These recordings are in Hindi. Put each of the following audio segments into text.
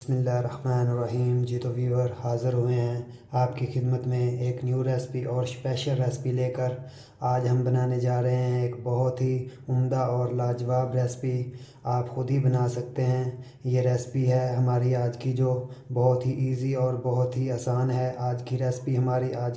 बिस्मिल्लाहिर्रहमानिर्रहीम। जी तो व्यूअर हाज़िर हुए हैं आपकी खिदमत में एक न्यू रेसिपी और स्पेशल रेसिपी लेकर। आज हम बनाने जा रहे हैं एक बहुत ही उम्दा और लाजवाब रेसिपी। आप ख़ुद ही बना सकते हैं। ये रेसिपी है हमारी आज की जो बहुत ही इजी और बहुत ही आसान है। आज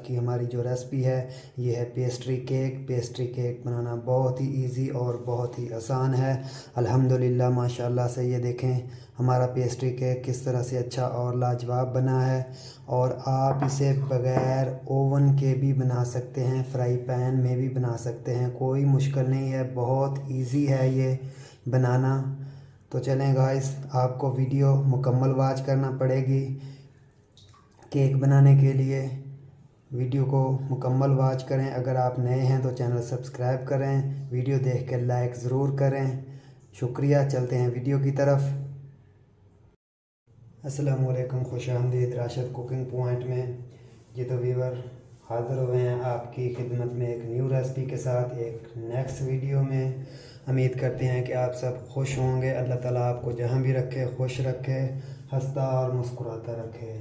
की हमारी जो रेसिपी है ये है पेस्ट्री केक। पेस्ट्री केक बनाना बहुत ही इजी और बहुत ही आसान है। अल्हम्दुलिल्लाह माशाल्लाह से ये देखें हमारा पेस्ट्री केक किस तरह से अच्छा और लाजवाब बना है। और आप इसे बग़ैर ओवन के भी बना सकते हैं, फ्राई पैन में भी बना सकते हैं, कोई मुश्किल नहीं है, बहुत इजी है ये बनाना। तो चलें गाइस, आपको वीडियो मुकम्मल वॉच करना पड़ेगी केक बनाने के लिए। वीडियो को मुकम्मल वॉच करें। अगर आप नए हैं तो चैनल सब्सक्राइब करें, वीडियो देख कर लाइक ज़रूर करें। शुक्रिया। चलते हैं वीडियो की तरफ। अस्सलामु अलैकुम, खुशामदीद राशिद कुकिंग पॉइंट में। ये तो व्यूअर हाज़िर हुए हैं आपकी खिदमत में एक न्यू रेसिपी के साथ एक नेक्स्ट वीडियो में। उम्मीद करते हैं कि आप सब खुश होंगे। अल्लाह ताला आपको जहाँ भी रखे खुश रखे, हंसता और मुस्कुराता रखे।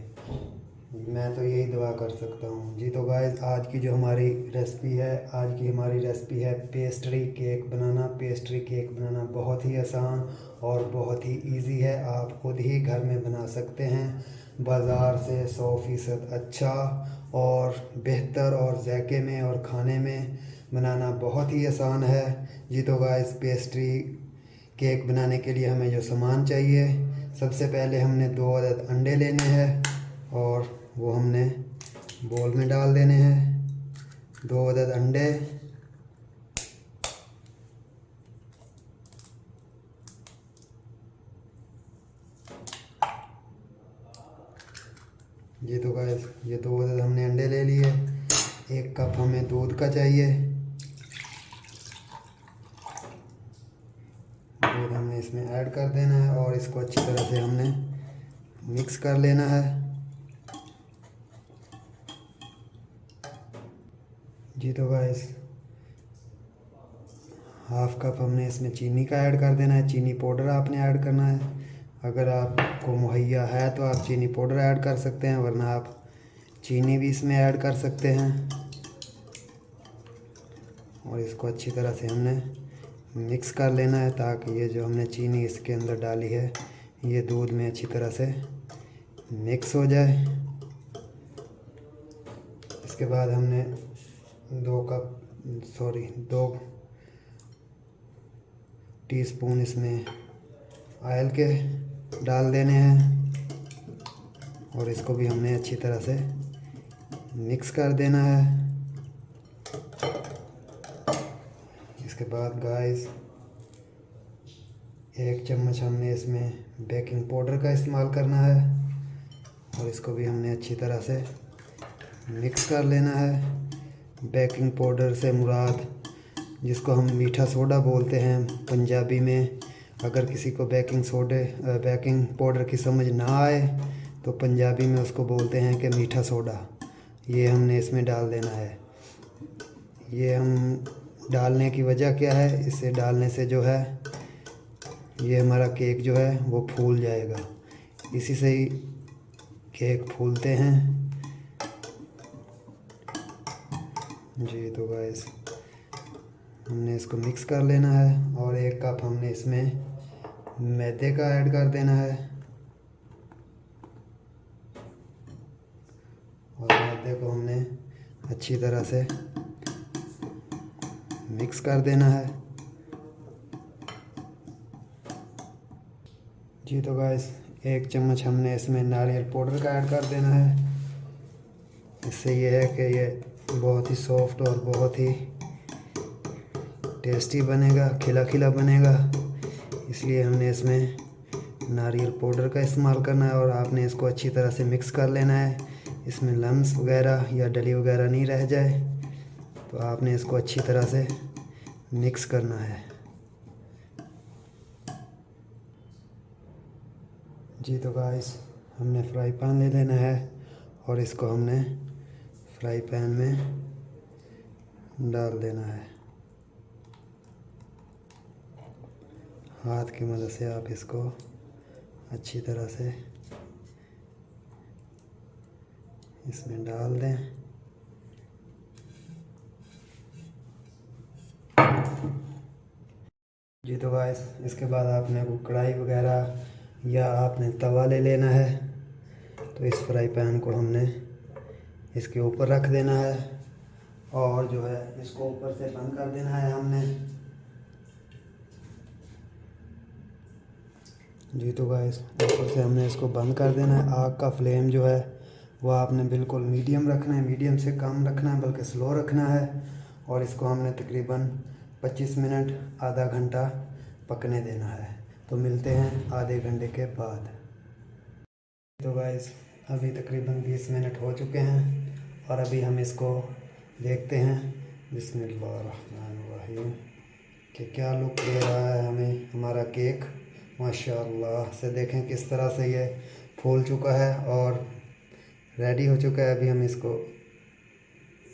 मैं तो यही दुआ कर सकता हूँ। जी तो गाइस, आज की हमारी रेसिपी है पेस्ट्री केक बनाना। पेस्ट्री केक बनाना बहुत ही आसान और बहुत ही इजी है। आप ख़ुद ही घर में बना सकते हैं। बाज़ार से 100% अच्छा और बेहतर और ज़ायके में और खाने में बनाना बहुत ही आसान है। जी तो गाइस, पेस्ट्री केक बनाने के लिए हमें जो सामान चाहिए, सबसे पहले हमने 2 अदद अंडे लेने हैं और वो हमने बोल में डाल देने हैं। 2 अदद अंडे, ये तो गाइस ये 2 अदद हमने अंडे ले लिए। 1 कप हमें दूध का चाहिए। दूध हमने इसमें ऐड कर देना है और इसको अच्छी तरह से हमने मिक्स कर लेना है। जी तो गाइस, 1/2 कप हमने इसमें चीनी का ऐड कर देना है। चीनी पाउडर आपने ऐड करना है। अगर आपको मुहैया है तो आप चीनी पाउडर ऐड कर सकते हैं, वरना आप चीनी भी इसमें ऐड कर सकते हैं। और इसको अच्छी तरह से हमने मिक्स कर लेना है ताकि ये जो हमने चीनी इसके अंदर डाली है ये दूध में अच्छी तरह से मिक्स हो जाए। इसके बाद हमने 2 टीस्पून इसमें ऑयल के डाल देने हैं और इसको भी हमने अच्छी तरह से मिक्स कर देना है। इसके बाद गाइस, 1 चम्मच हमने इसमें बेकिंग पाउडर का इस्तेमाल करना है और इसको भी हमने अच्छी तरह से मिक्स कर लेना है। बेकिंग पाउडर से मुराद जिसको हम मीठा सोडा बोलते हैं पंजाबी में। अगर किसी को बेकिंग पाउडर की समझ ना आए तो पंजाबी में उसको बोलते हैं कि मीठा सोडा। ये हमने इसमें डाल देना है। ये हम डालने की वजह क्या है, इसे डालने से जो है ये हमारा केक जो है वो फूल जाएगा। इसी से ही केक फूलते हैं। जी तो गाइस, हमने इसको मिक्स कर लेना है और 1 कप हमने इसमें मैदे का ऐड कर देना है और मैदे को हमने अच्छी तरह से मिक्स कर देना है। जी तो गाइस, 1 चम्मच हमने इसमें नारियल पाउडर का ऐड कर देना है। इससे ये है कि ये बहुत ही सॉफ्ट और बहुत ही टेस्टी बनेगा, खिला खिला बनेगा। इसलिए हमने इसमें नारियल पाउडर का इस्तेमाल करना है और आपने इसको अच्छी तरह से मिक्स कर लेना है। इसमें लम्स वगैरह या डली वगैरह नहीं रह जाए, तो आपने इसको अच्छी तरह से मिक्स करना है। जी तो गाइस, हमने फ्राई पैन ले लेना है और इसको हमने फ्राई पैन में डाल देना है। हाथ की मदद से आप इसको अच्छी तरह से इसमें डाल दें। जी तो गाइस, इसके बाद आपने को कढ़ाई वगैरह या आपने तवा ले लेना है। तो इस फ्राई पैन को हमने इसके ऊपर रख देना है और जो है इसको ऊपर से बंद कर देना है हमने। जी तो गाइस, ऊपर से हमने इसको बंद कर देना है। आग का फ्लेम जो है वो आपने बिल्कुल मीडियम रखना है, मीडियम से कम रखना है, बल्कि स्लो रखना है। और इसको हमने तकरीबन 25 मिनट आधा घंटा पकने देना है। तो मिलते हैं आधे घंटे के बाद। तो गाइस, अभी तकरीबन 20 मिनट हो चुके हैं और अभी हम इसको देखते हैं। बिस्मिल्लाहिर्रहमानिर्रहीम कि क्या लुक दे रहा है हमें हमारा केक। माशाअल्लाह से देखें किस तरह से ये फूल चुका है और रेडी हो चुका है। अभी हम इसको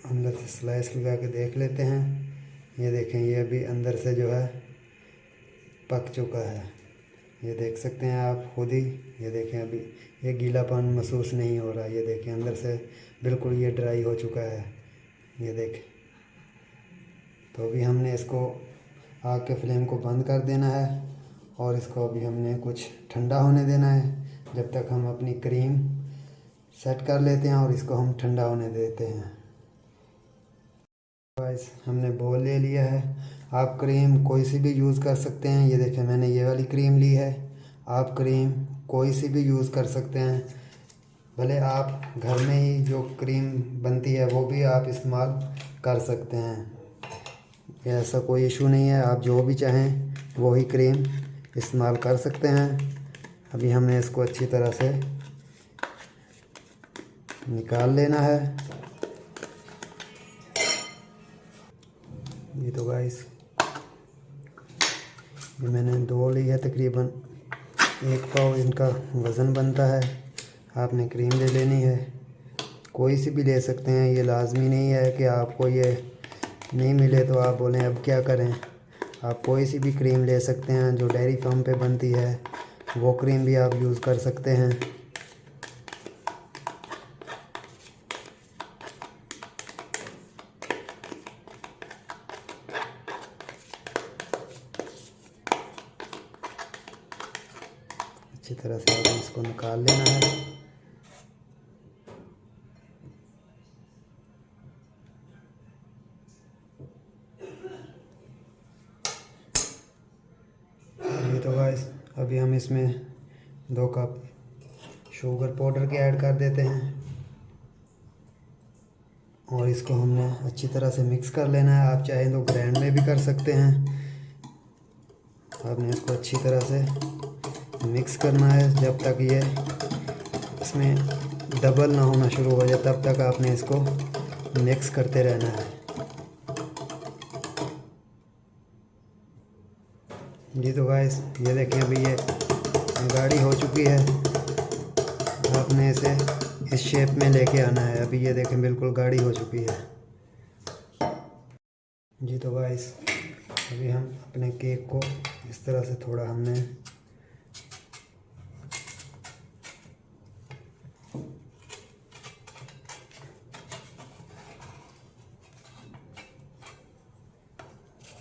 अंदर से स्लाइस लगा के देख लेते हैं। ये देखें, ये अभी अंदर से जो है पक चुका है। ये देख सकते हैं आप खुद ही। ये देखें, अभी ये गीलापन महसूस नहीं हो रहा। ये देखें अंदर से बिल्कुल ये ड्राई हो चुका है। ये देखें। तो अभी हमने इसको आग के फ्लेम को बंद कर देना है और इसको अभी हमने कुछ ठंडा होने देना है, जब तक हम अपनी क्रीम सेट कर लेते हैं और इसको हम ठंडा होने देते हैं। गाइस, हमने बोल ले लिया है। आप क्रीम कोई सी भी यूज़ कर सकते हैं। ये देखें, मैंने ये वाली क्रीम ली है। आप क्रीम कोई सी भी यूज़ कर सकते हैं, भले आप घर में ही जो क्रीम बनती है वो भी आप इस्तेमाल कर सकते हैं। ऐसा कोई इशू नहीं है, आप जो भी चाहें वो ही क्रीम इस्तेमाल कर सकते हैं। अभी हमें इसको अच्छी तरह से निकाल लेना है। ये तो गाइस, ये मैंने 2 ली है, तकरीबन 1 पाव इनका वज़न बनता है। आपने क्रीम ले लेनी है, कोई सी भी ले सकते हैं। ये लाजमी नहीं है कि आपको ये नहीं मिले तो आप बोलें अब क्या करें। आप कोई सी भी क्रीम ले सकते हैं जो डेयरी फार्म पे बनती है, वो क्रीम भी आप यूज़ कर सकते हैं। अच्छी तरह से आप इसको निकाल लेना है। ये तो गाइस, अभी हम इसमें 2 कप शुगर पाउडर के ऐड कर देते हैं और इसको हमने अच्छी तरह से मिक्स कर लेना है। आप चाहें तो ग्राइंड में भी कर सकते हैं। आपने इसको अच्छी तरह से मिक्स करना है जब तक ये इसमें डबल ना होना शुरू हो जाए, तब तक आपने इसको मिक्स करते रहना है। जी तो गाइस, ये देखें, अभी ये गाढ़ी हो चुकी है। आपने इसे इस शेप में लेके आना है। अभी ये देखें बिल्कुल गाढ़ी हो चुकी है। जी तो गाइस, अभी हम अपने केक को इस तरह से थोड़ा हमने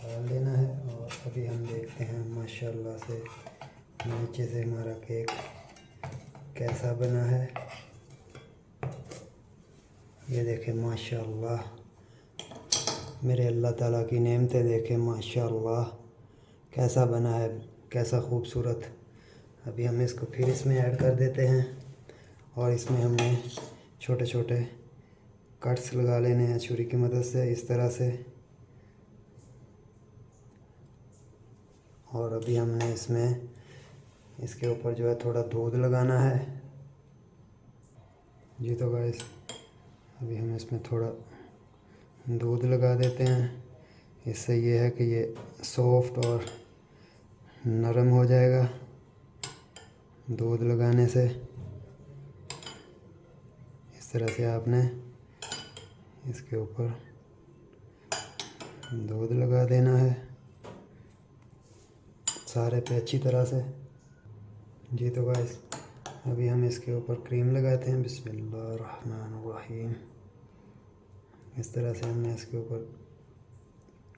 डाल लेना है और अभी हम देखते हैं माशाल्लाह से नीचे से हमारा केक कैसा बना है। ये देखें माशाल्लाह, मेरे अल्लाह ताला की नेमतें देखें माशाल्लाह कैसा बना है, कैसा खूबसूरत। अभी हम इसको फिर इसमें ऐड कर देते हैं और इसमें हमने छोटे छोटे कट्स लगा लेने हैं छुरी की मदद से, इस तरह से। और अभी हमने इसमें इसके ऊपर जो है थोड़ा दूध लगाना है। जी तो गाइस, अभी हम इसमें थोड़ा दूध लगा देते हैं। इससे ये है कि ये सॉफ्ट और नरम हो जाएगा दूध लगाने से। इस तरह से आपने इसके ऊपर दूध लगा देना है सारे पे अच्छी तरह से। जी तो गाइस, अभी हम इसके ऊपर क्रीम लगाते हैं। बिस्मिल्लाहिर्रहमानिर्रहीम। इस तरह से हमने इसके ऊपर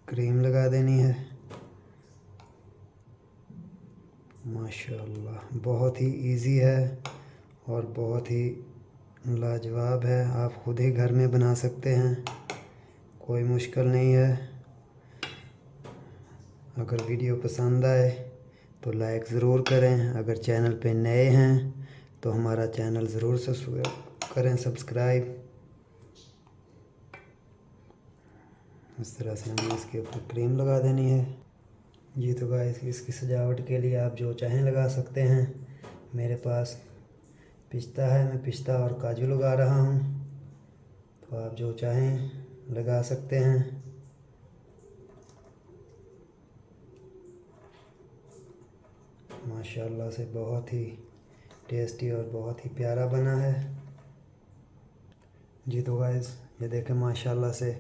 क्रीम लगा देनी है। माशाल्लाह बहुत ही इजी है और बहुत ही लाजवाब है। आप खुद ही घर में बना सकते हैं, कोई मुश्किल नहीं है। अगर वीडियो पसंद आए तो लाइक ज़रूर करें। अगर चैनल पे नए हैं तो हमारा चैनल ज़रूर करें सब्सक्राइब। इस तरह से हमें इसके ऊपर क्रीम लगा देनी है। जी तो गाइस, इसकी सजावट के लिए आप जो चाहें लगा सकते हैं। मेरे पास पिस्ता है, मैं पिस्ता और काजू लगा रहा हूँ, तो आप जो चाहें लगा सकते हैं। माशाल्लाह से बहुत ही टेस्टी और बहुत ही प्यारा बना है। जी तो गाइस, ये देखें माशाल्लाह से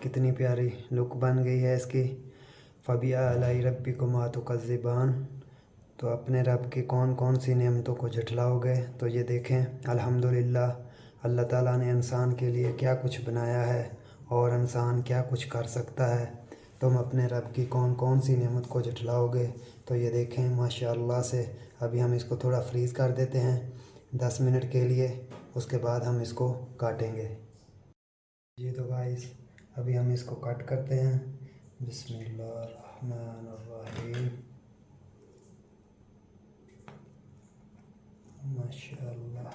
कितनी प्यारी लुक बन गई है इसकी। फ़बिया अलाई रब्बिकुमा तुकज़्ज़िबान। तो अपने रब की कौन कौन सी नेमतों को झुठलाओगे। तो ये देखें अल्हम्दुलिल्लाह, अल्लाह ताला ने इंसान के लिए क्या कुछ बनाया है और इंसान क्या कुछ कर सकता है। तुम अपने रब की कौन कौन सी नेमत को झुठलाओगे। तो ये देखें माशाल्लाह से। अभी हम इसको थोड़ा फ्रीज़ कर देते हैं 10 मिनट के लिए, उसके बाद हम इसको काटेंगे। जी तो गाइस, अभी हम इसको कट करते हैं। बिस्मिल्लाहिर्रहमानिर्रहीम। माशाल्लाह।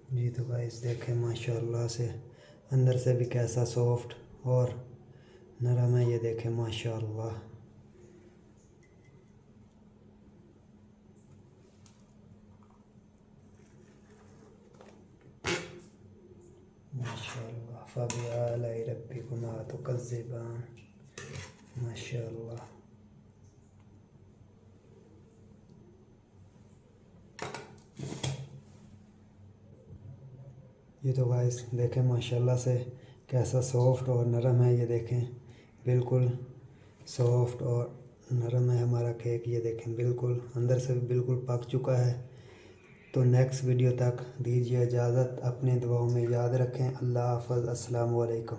जी तो गाइस देखें माशाल्लाह से अंदर से भी कैसा सॉफ्ट और नरम है। ये देखें माशाल्लाह। माशाल्लाह फ़बिया अलाई रब्बिकुमा तुकज़्ज़िबान। माशाल्लाह। ये तो गाइस देखें माशाल्लाह से कैसा सॉफ्ट और नरम है। ये देखें बिल्कुल सॉफ्ट और नरम है हमारा केक। ये देखें बिल्कुल अंदर से भी बिल्कुल पक चुका है। तो नेक्स्ट वीडियो तक दीजिए इजाज़त। अपनी दुआओं में याद रखें। अल्लाह हाफ़िज़। अस्सलामु अलैकुम।